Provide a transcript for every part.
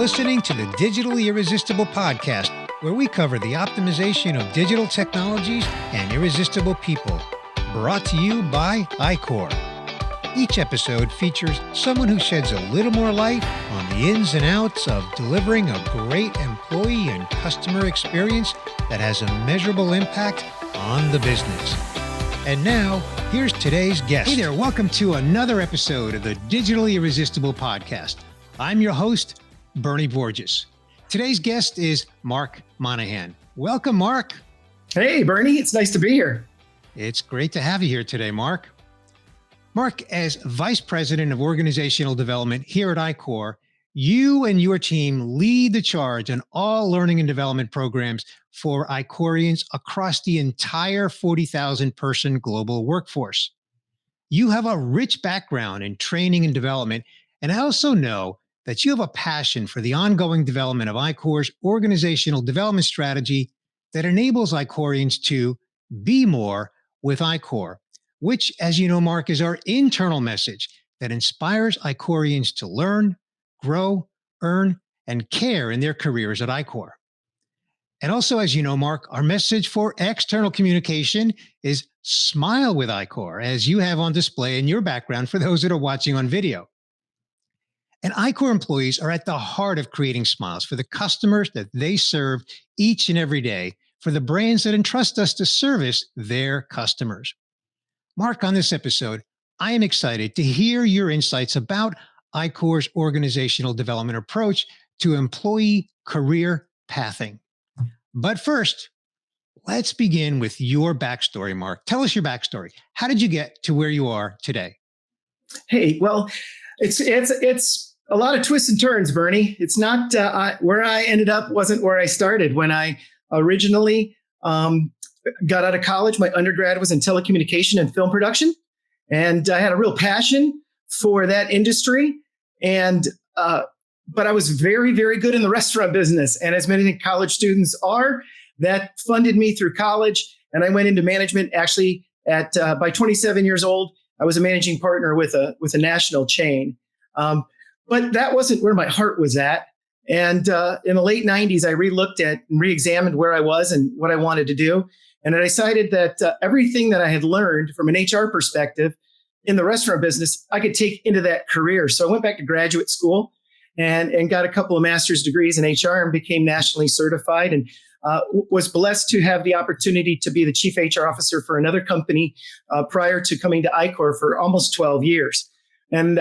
listening to the Digitally Irresistible podcast, where we cover the optimization of digital technologies and irresistible people. Brought to you by Icor. Each episode features someone who sheds a little more light on the ins and outs of delivering a great employee and customer experience that has a measurable impact on the business. And now, here's today's guest. Hey there, welcome to another episode of the Digitally Irresistible podcast. I'm your host, Bernie Borges. Today's guest is Mark Monaghan. Welcome, Mark. Hey, Bernie. It's nice to be here. It's great to have you here today, Mark. Mark, as Vice President of Organizational Development here at Icor, you and your team lead the charge on all learning and development programs for Icorians across the entire 40,000-person global workforce. You have a rich background in training and development, and I also know that you have a passion for the ongoing development of Icor's organizational development strategy that enables Icorians to be more with Icor, which, as you know, Mark, is our internal message that inspires Icorians to learn, grow, earn, and care in their careers at Icor. And also, as you know, Mark, our message for external communication is smile with Icor, as you have on display in your background for those that are watching on video. And Icor employees are at the heart of creating smiles for the customers that they serve each and every day, for the brands that entrust us to service their customers. Mark, on this episode, I am excited to hear your insights about Icor's organizational development approach to employee career pathing. But first, let's begin with your backstory, Mark. Tell us your backstory. How did you get to where you are today? Hey, well, it's a lot of twists and turns, Bernie. It's not where I ended up wasn't where I started. When I originally got out of college, my undergrad was in telecommunication and film production, and I had a real passion for that industry. And but I was very, very good in the restaurant business, and as many college students are, that funded me through college. And I went into management. Actually, at by 27 years old, I was a managing partner with a national chain. But that wasn't where my heart was at. And in the late 90s, I re-looked at and re-examined where I was and what I wanted to do. And I decided that everything that I had learned from an HR perspective in the restaurant business, I could take into that career. So I went back to graduate school and got a couple of master's degrees in HR and became nationally certified, and was blessed to have the opportunity to be the chief HR officer for another company prior to coming to Icor for almost 12 years. And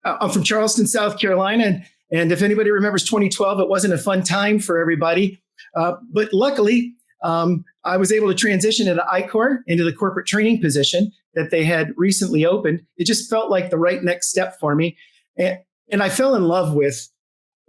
I'm from Charleston, South Carolina. And if anybody remembers 2012, it wasn't a fun time for everybody. But luckily, I was able to transition into Icor, into the corporate training position that they had recently opened. It just felt like the right next step for me. And I fell in love with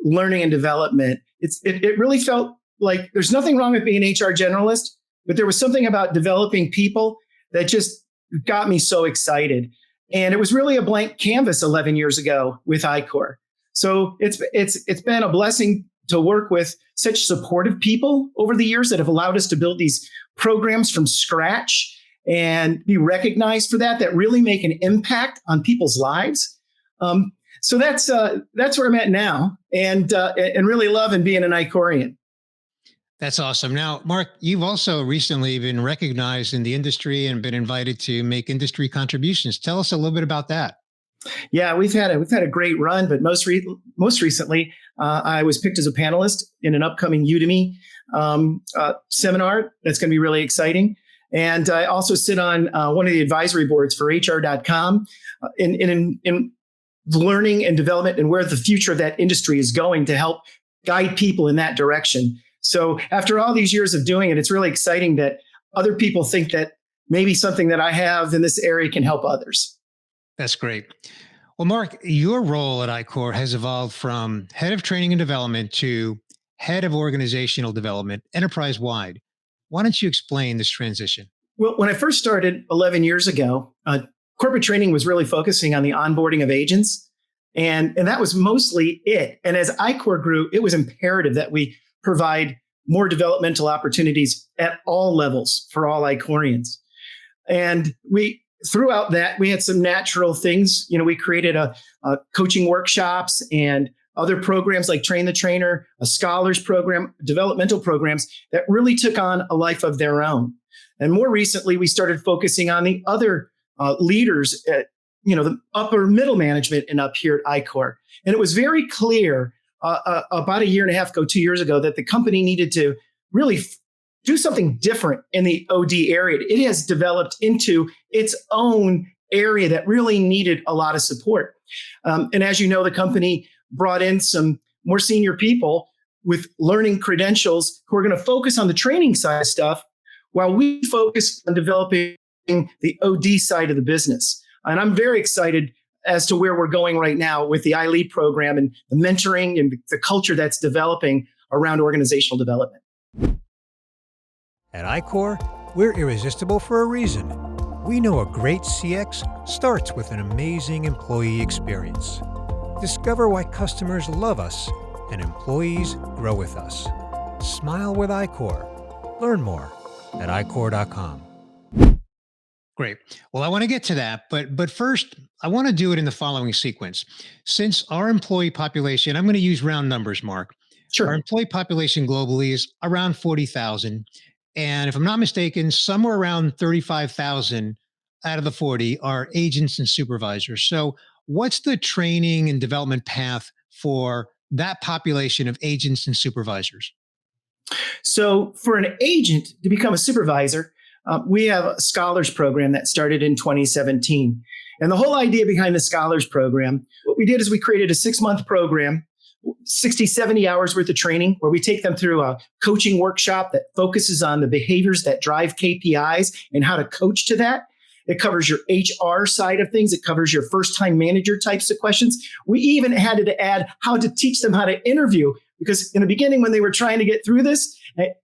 learning and development. It really felt like there's nothing wrong with being an HR generalist, but there was something about developing people that just got me so excited. And it was really a blank canvas 11 years ago with Icor. So it's been a blessing to work with such supportive people over the years that have allowed us to build these programs from scratch and be recognized for that really make an impact on people's lives. So that's where I'm at now, and really loving being an Icorian. That's awesome. Now, Mark, you've also recently been recognized in the industry and been invited to make industry contributions. Tell us a little bit about that. Yeah, we've had a great run, but most recently, I was picked as a panelist in an upcoming Udemy seminar. That's going to be really exciting. And I also sit on one of the advisory boards for HR.com in learning and development and where the future of that industry is going to help guide people in that direction. So after all these years of doing it, it's really exciting that other people think that maybe something that I have in this area can help others. That's great. Well, Mark, your role at Icor has evolved from head of training and development to head of organizational development enterprise-wide. Why don't you explain this transition? Well, when I first started 11 years ago, corporate training was really focusing on the onboarding of agents. And that was mostly it. And as Icor grew, it was imperative that we provide more developmental opportunities at all levels for all Icorians. And throughout that, we had some natural things. We created coaching workshops and other programs like Train the Trainer, a scholars program, developmental programs that really took on a life of their own. And more recently, we started focusing on the other leaders at, the upper middle management and up here at Icor. And it was very clear about a year and a half ago, 2 years ago, that the company needed to really do something different in the OD area. It has developed into its own area that really needed a lot of support. And as you know, the company brought in some more senior people with learning credentials who are going to focus on the training side of stuff while we focus on developing the OD side of the business. And I'm very excited as to where we're going right now with the ILead program and the mentoring and the culture that's developing around organizational development. At Icor, we're irresistible for a reason. We know a great CX starts with an amazing employee experience. Discover why customers love us and employees grow with us. Smile with Icor. Learn more at icor.com. Great. Well, I want to get to that, but first, I want to do it in the following sequence. Since our employee population, I'm going to use round numbers, Mark. Sure. Our employee population globally is around 40,000. And if I'm not mistaken, somewhere around 35,000 out of the 40 are agents and supervisors. So what's the training and development path for that population of agents and supervisors? So for an agent to become a supervisor, we have a scholars program that started in 2017. And the whole idea behind the scholars program, what we did is we created a 6-month program, 60, 70 hours worth of training, where we take them through a coaching workshop that focuses on the behaviors that drive KPIs and how to coach to that. It covers your HR side of things. It covers your first-time manager types of questions. We even had to add how to teach them how to interview, because in the beginning, when they were trying to get through this,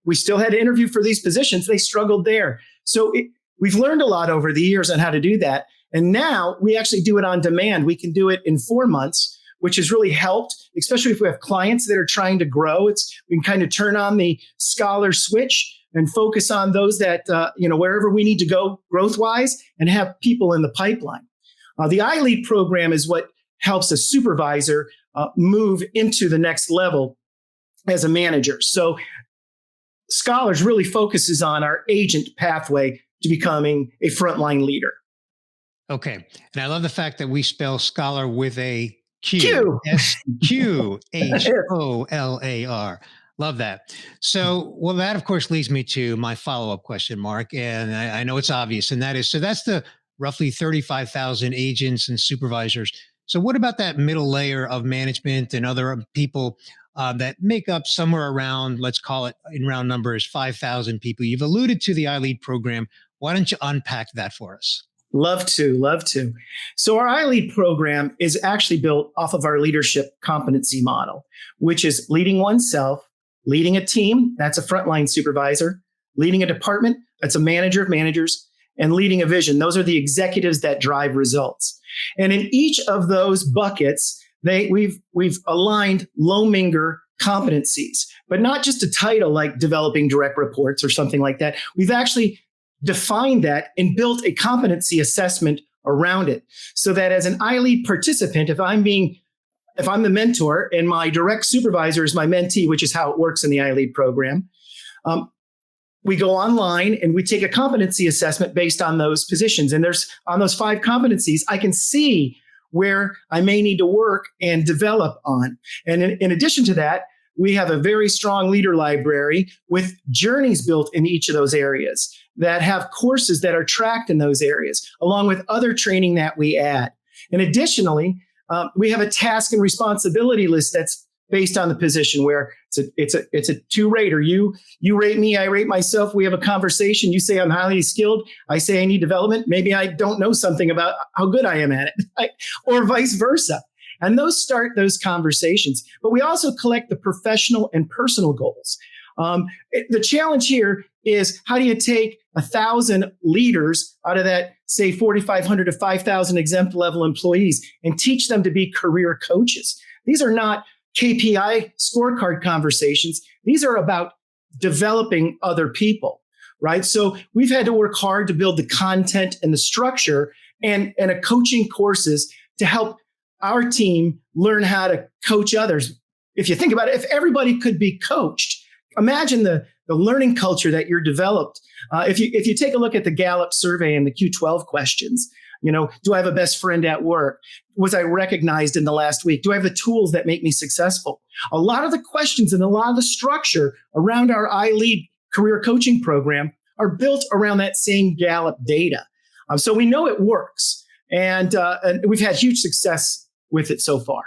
we still had to interview for these positions. They struggled there. So we've learned a lot over the years on how to do that. And now we actually do it on demand. We can do it in 4 months, which has really helped, especially if we have clients that are trying to grow. We can kind of turn on the scholar switch and focus on those that, wherever we need to go growth-wise, and have people in the pipeline. The ILead program is what helps a supervisor move into the next level as a manager. So Scholars really focuses on our agent pathway to becoming a frontline leader. Okay. And I love the fact that we spell scholar with a Q. Q. SQHOLAR. Love that. So, well, that of course leads me to my follow-up question, Mark. And I know it's obvious, and that is, so that's the roughly 35,000 agents and supervisors. So what about that middle layer of management and other people that make up somewhere around, let's call it in round numbers, 5,000 people? You've alluded to the ILead program. Why don't you unpack that for us? Love to. So our ILead program is actually built off of our leadership competency model, which is leading oneself, leading a team, that's a frontline supervisor, leading a department, that's a manager of managers, and leading a vision. Those are the executives that drive results. And in each of those buckets, we've aligned Lominger competencies, but not just a title like developing direct reports or something like that. We've actually defined that and built a competency assessment around it, so that as an ILead participant, if I'm the mentor and my direct supervisor is my mentee, which is how it works in the ILead program, we go online and we take a competency assessment based on those positions. And on those 5 competencies, I can see where I may need to work and develop on. And in addition to that, we have a very strong leader library with journeys built in each of those areas that have courses that are tracked in those areas, along with other training that we add. And additionally, we have a task and responsibility list that's based on the position, where it's a 2-rater. You rate me, I rate myself. We have a conversation. You say I'm highly skilled. I say I need development. Maybe I don't know something about how good I am at it, or vice versa. And those start those conversations. But we also collect the professional and personal goals. The challenge here is, how do you take 1,000 leaders out of that, say, 4,500 to 5,000 exempt level employees and teach them to be career coaches? These are not KPI scorecard conversations. These are about developing other people, right? So we've had to work hard to build the content and the structure and a coaching courses to help our team learn how to coach others. If you think about it, if everybody could be coached, imagine the learning culture that you're developed. If you take a look at the Gallup survey and the Q12 questions, do I have a best friend at work? Was I recognized in the last week? Do I have the tools that make me successful? A lot of the questions and a lot of the structure around our ILead career coaching program are built around that same Gallup data. So we know it works, and we've had huge success with it so far.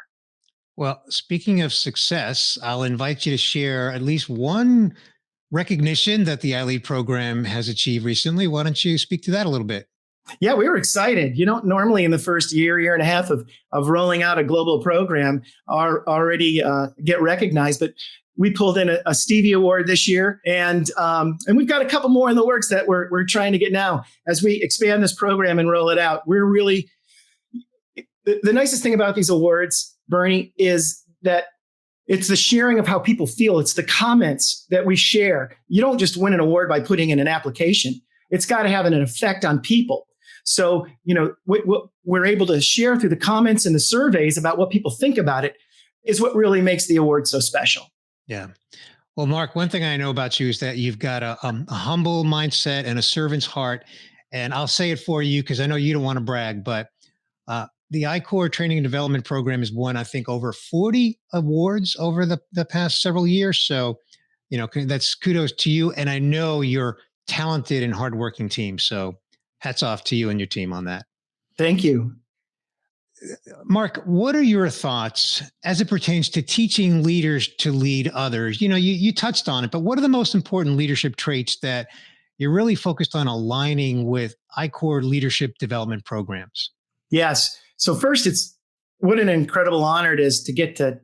Well, speaking of success, I'll invite you to share at least one recognition that the ILead program has achieved recently. Why don't you speak to that a little bit? Yeah, we were excited. Normally in the first year and a half of rolling out a global program, already get recognized, but we pulled in a Stevie Award this year, and we've got a couple more in the works that we're trying to get now. As we expand this program and roll it out, we're really the nicest thing about these awards, Bernie, is that it's the sharing of how people feel. It's the comments that we share. You don't just win an award by putting in an application. It's got to have an effect on people. So, what we're able to share through the comments and the surveys about what people think about it is what really makes the award so special. Yeah. Well, Mark, one thing I know about you is that you've got a humble mindset and a servant's heart. And I'll say it for you because I know you don't want to brag, but the Icor Training and Development Program has won, I think, over 40 awards over the past several years. So, that's kudos to you. And I know you're talented and hardworking team. So hats off to you and your team on that. Thank you. Mark, what are your thoughts as it pertains to teaching leaders to lead others? You touched on it, but what are the most important leadership traits that you're really focused on aligning with Icor leadership development programs? Yes. So first, it's what an incredible honor it is to get to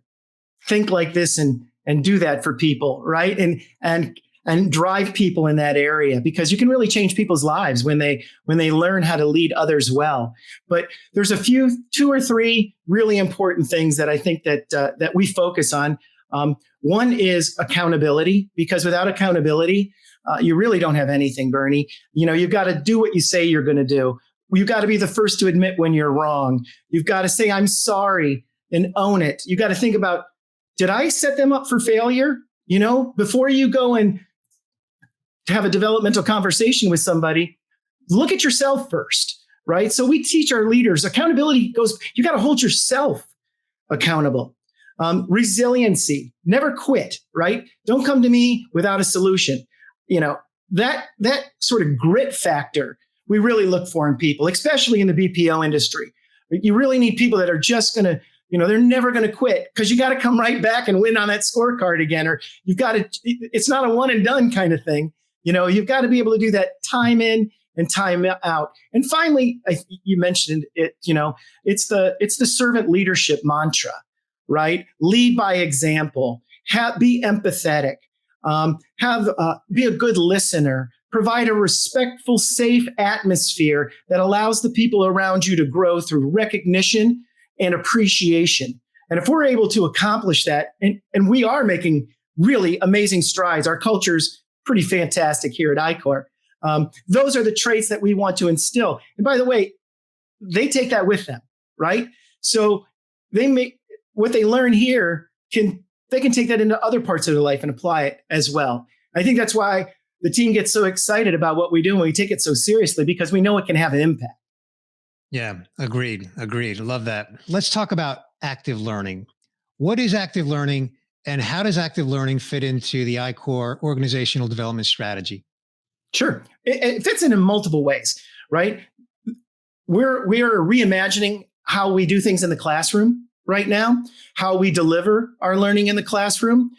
think like this and do that for people, right? And drive people in that area, because you can really change people's lives when they learn how to lead others well. But there's two or three really important things that I think that we focus on. One is accountability, because without accountability, you really don't have anything, Bernie. You've got to do what you say you're going to do. You've got to be the first to admit when you're wrong. You've got to say, I'm sorry, and own it. You got to think about, did I set them up for failure? Before you go and have a developmental conversation with somebody, look at yourself first, right? So we teach our leaders, accountability goes, you got to hold yourself accountable. Resiliency, never quit, right? Don't come to me without a solution. That sort of grit factor we really look for in people, especially in the BPO industry. You really need people that are just going to, they're never going to quit, because you got to come right back and win on that scorecard again, or you've got to, it's not a one and done kind of thing. You've got to be able to do that time in and time out. And finally, you mentioned it, it's the servant leadership mantra, right? Lead by example, be empathetic, be a good listener, provide a respectful, safe atmosphere that allows the people around you to grow through recognition and appreciation. And if we're able to accomplish that, and we are making really amazing strides, our culture's pretty fantastic here at Icor. Those are the traits that we want to instill. And by the way, they take that with them, right? So what they learn here, they can take that into other parts of their life and apply it as well. I think that's why the team gets so excited about what we do and we take it so seriously, because we know it can have an impact. Yeah, agreed. Love that. Let's talk about active learning. What is active learning, and how does active learning fit into the Icor organizational development strategy? Sure. It fits in multiple ways, right? We are reimagining how we do things in the classroom right now, how we deliver our learning in the classroom,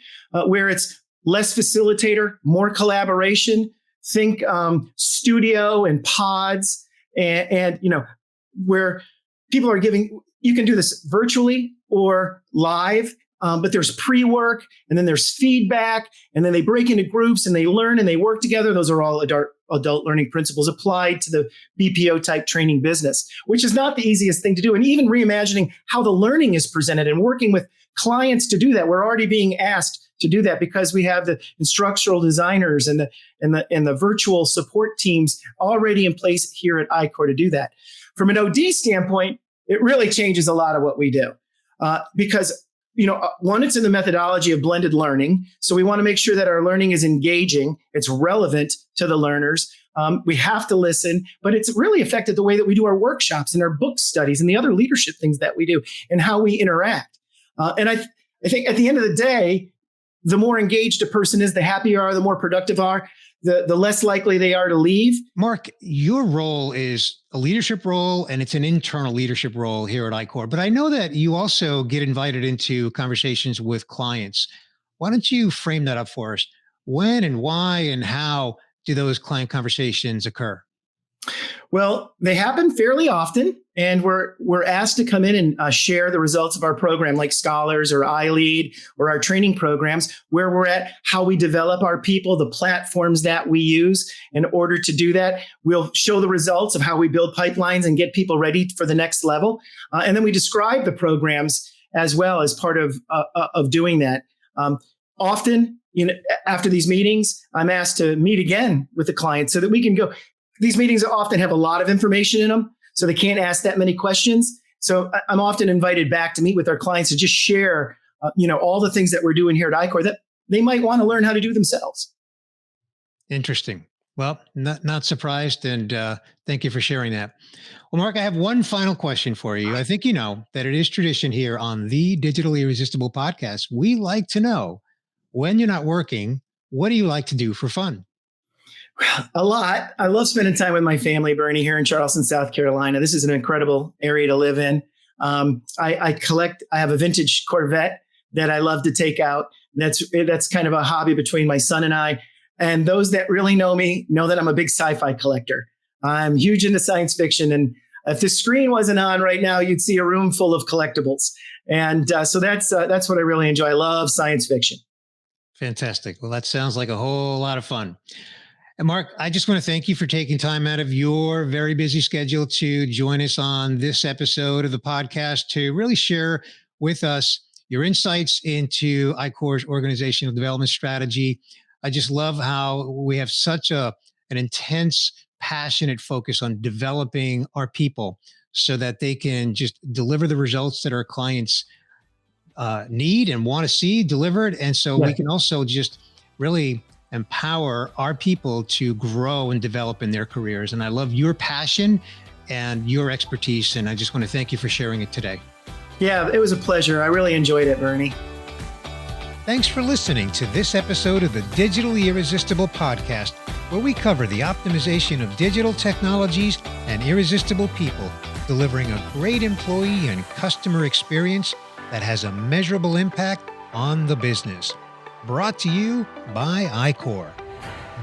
where it's less facilitator, more collaboration. Think studio and pods, and where people are you can do this virtually or live, but there's pre-work, and then there's feedback, and then they break into groups and they learn and they work together. Those are all adult learning principles applied to the BPO type training business, which is not the easiest thing to do. And even reimagining how the learning is presented and working with clients to do that. We're already being asked to do that because we have the instructional designers and the virtual support teams already in place here at Icor to do that. From an OD standpoint, it really changes a lot of what we do. Because, one, it's in the methodology of blended learning. So we want to make sure that our learning is engaging, it's relevant to the learners. We have to listen, but it's really affected the way that we do our workshops and our book studies and the other leadership things that we do and how we interact. And I think at the end of the day, the more engaged a person is, the happier are, the more productive are, the less likely they are to leave. Mark, your role is a leadership role, and it's an internal leadership role here at Icor. But I know that you also get invited into conversations with clients. Why don't you frame that up for us? When and why and how do those client conversations occur? Well, they happen fairly often, and we're asked to come in and share the results of our program, like Scholars or ILead or our training programs, where we're at, how we develop our people, the platforms that we use in order to do that. We'll show the results of how we build pipelines and get people ready for the next level, and then we describe the programs as well as part of doing that. Often, after these meetings, I'm asked to meet again with the client so that we can go. These meetings often have a lot of information in them, so they can't ask that many questions. So I'm often invited back to meet with our clients to just share, all the things that we're doing here at Icor that they might want to learn how to do themselves. Interesting. Well, not surprised, and thank you for sharing that. Well, Mark, I have one final question for you. I think you know that it is tradition here on the Digitally Irresistible podcast. We like to know, when you're not working, what do you like to do for fun? A lot. I love spending time with my family, Bernie, here in Charleston, South Carolina. This is an incredible area to live in. I have a vintage Corvette that I love to take out. That's kind of a hobby between my son and I. And those that really know me know that I'm a big sci-fi collector. I'm huge into science fiction. And if the screen wasn't on right now, you'd see a room full of collectibles. And so that's what I really enjoy. I love science fiction. Fantastic. Well, that sounds like a whole lot of fun. And Mark, I just want to thank you for taking time out of your very busy schedule to join us on this episode of the podcast to really share with us your insights into Icor's organizational development strategy. I just love how we have such an intense, passionate focus on developing our people so that they can just deliver the results that our clients need and want to see delivered. And so we can also just really empower our people to grow and develop in their careers. And I love your passion and your expertise. And I just want to thank you for sharing it today. Yeah, it was a pleasure. I really enjoyed it, Bernie. Thanks for listening to this episode of the Digitally Irresistible podcast, where we cover the optimization of digital technologies and irresistible people, delivering a great employee and customer experience that has a measurable impact on the business. Brought to you by Icor.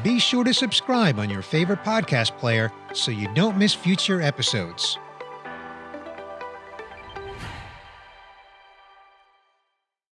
Be sure to subscribe on your favorite podcast player so you don't miss future episodes.